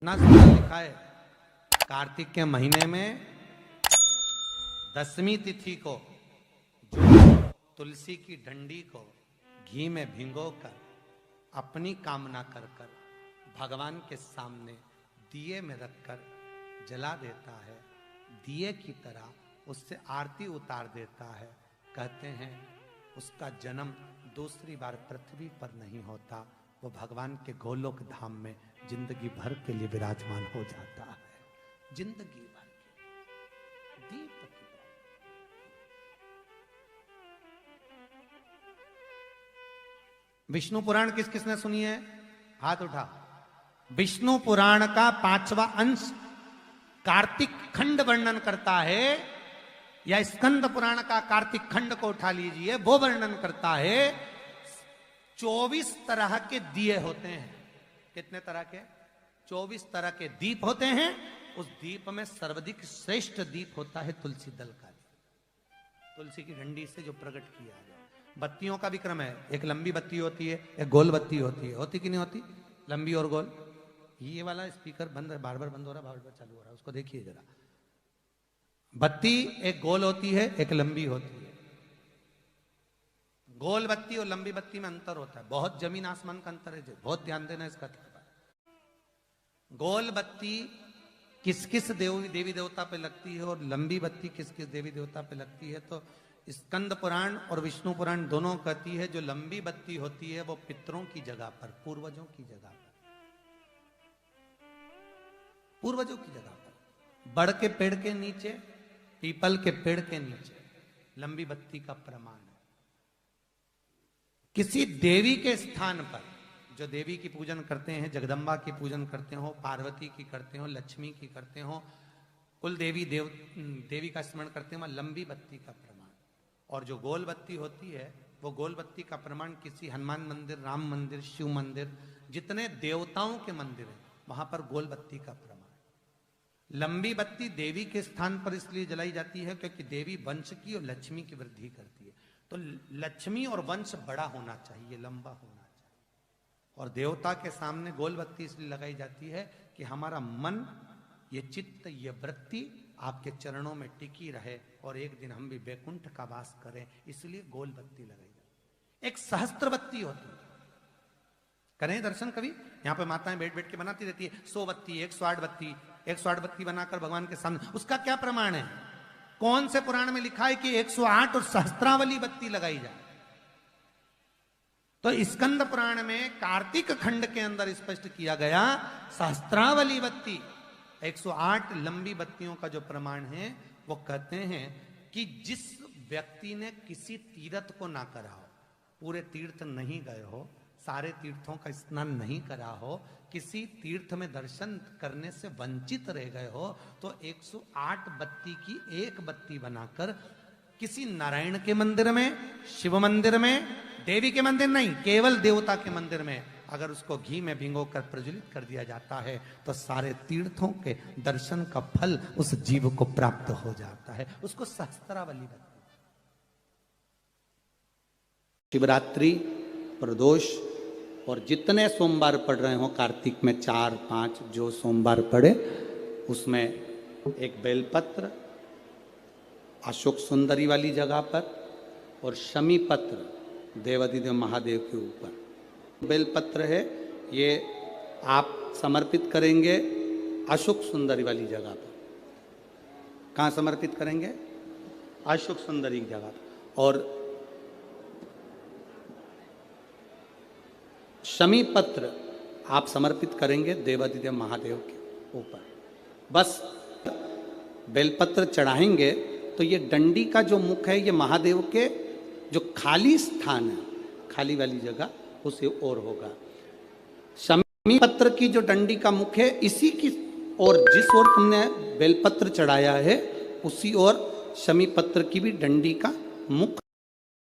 ना सुना लिखा है कार्तिक के महीने में 10वीं तिथि को जो तुलसी की डंडी को घी में भिगोकर अपनी कामना कर कर भगवान के सामने दिए में रखकर जला देता है, दिए की तरह उससे आरती उतार देता है। कहते हैं उसका जन्म दूसरी बार पृथ्वी पर नहीं होता, वो भगवान के गोलोक धाम में जिंदगी भर के लिए विराजमान हो जाता है। जिंदगी भर के दीप की विष्णु पुराण किस किसने सुनी है? हाथ उठा। विष्णु पुराण का 5वां अंश कार्तिक खंड वर्णन करता है, या स्कंद पुराण का कार्तिक खंड को उठा लीजिए, वो वर्णन करता है 24 तरह के दिए होते हैं। कितने तरह के? 24 तरह के दीप होते हैं। उस दीप में सर्वाधिक श्रेष्ठ दीप होता है तुलसी दल का दीप, तुलसी की डंडी से जो प्रकट किया गया। बत्तियों का भी क्रम है, एक लंबी बत्ती होती है, एक गोल बत्ती होती है। होती कि नहीं होती? लंबी और गोल। ये वाला स्पीकर बंद है, बार बार बंद हो रहा है, बार बार चालू हो रहा है, उसको देखिए जरा। बत्ती एक गोल होती है, एक लंबी होती है। गोल बत्ती और लंबी बत्ती में अंतर होता है, बहुत जमीन आसमान का अंतर है, बहुत ध्यान देना इसका। गोल बत्ती किस किस देवी देवता पे लगती है और लंबी बत्ती किस किस देवी देवता पे लगती है, तो स्कंद पुराण और विष्णु पुराण दोनों कहती है जो लंबी बत्ती होती है वो पितरों की जगह पर, पूर्वजों की जगह पर, पूर्वजों की जगह पर, बड़ के पेड़ के नीचे, पीपल के पेड़ के नीचे लंबी बत्ती का प्रमाण है। किसी देवी के स्थान पर, जो देवी की पूजन करते हैं, जगदम्बा की पूजन करते हो, पार्वती की करते हो, लक्ष्मी की करते हो, कुल देवी का स्मरण करते हो, लंबी बत्ती का प्रमाण। और जो गोल बत्ती होती है वो गोल बत्ती का प्रमाण किसी हनुमान मंदिर, राम मंदिर, शिव मंदिर, जितने देवताओं के मंदिर हैं वहां पर गोल बत्ती का प्रमाण। लंबी बत्ती देवी के स्थान पर इसलिए जलाई जाती है क्योंकि देवी वंश की और लक्ष्मी की वृद्धि करती है, तो लक्ष्मी और वंश बड़ा होना चाहिए, लंबा होना चाहिए। और देवता के सामने गोल बत्ती इसलिए लगाई जाती है कि हमारा मन, ये चित्त, ये वृत्ति आपके चरणों में टिकी रहे और एक दिन हम भी वैकुंठ का वास करें, इसलिए गोल बत्ती लगाई जाती है। एक सहस्त्र बत्ती होती है, करें दर्शन कभी? यहां पे माताएं बैठ बैठ के बनाती रहती है 100 बत्ती, 108 बत्ती, 108 बत्ती बनाकर भगवान के सामने। उसका क्या प्रमाण है? कौन से पुराण में लिखा है कि 108 और सहस्त्रावली बत्ती लगाई जाए? तो स्कंद पुराण में कार्तिक खंड के अंदर स्पष्ट किया गया सहस्त्रावली बत्ती, 108 लंबी बत्तियों का जो प्रमाण है, वो कहते हैं कि जिस व्यक्ति ने किसी तीर्थ को ना करा हो, पूरे तीर्थ नहीं गए हो, सारे तीर्थों का स्नान नहीं करा हो, किसी तीर्थ में दर्शन करने से वंचित रह गए हो, तो 108 बत्ती की एक बत्ती बनाकर किसी नारायण के मंदिर में, शिव मंदिर में, देवी के मंदिर नहीं, केवल देवता के मंदिर में अगर उसको घी में भिगोकर प्रज्वलित कर दिया जाता है तो सारे तीर्थों के दर्शन का फल उस जीव को प्राप्त हो जाता है। उसको सहस्त्रावली बत्ती। शिवरात्रि, प्रदोष और जितने सोमवार पड़ रहे हो कार्तिक में, 4, 5 जो सोमवार पड़े, उसमें एक बेलपत्र अशोक सुंदरी वाली जगह पर और शमी पत्र देवाधिदेव महादेव के ऊपर बेलपत्र है, ये आप समर्पित करेंगे अशोक सुंदरी वाली जगह पर। कहाँ समर्पित करेंगे? अशोक सुंदरी की जगह पर। और शमी पत्र आप समर्पित करेंगे देवाधिदेव महादेव के ऊपर। बस बेलपत्र चढ़ाएंगे तो ये डंडी का जो मुख है, ये महादेव के जो खाली स्थान है, खाली वाली जगह, उसे ओर होगा। शमी पत्र की जो डंडी का मुख है, इसी की ओर, जिस ओर तुमने बेलपत्र चढ़ाया है उसी ओर शमी पत्र की भी डंडी का मुख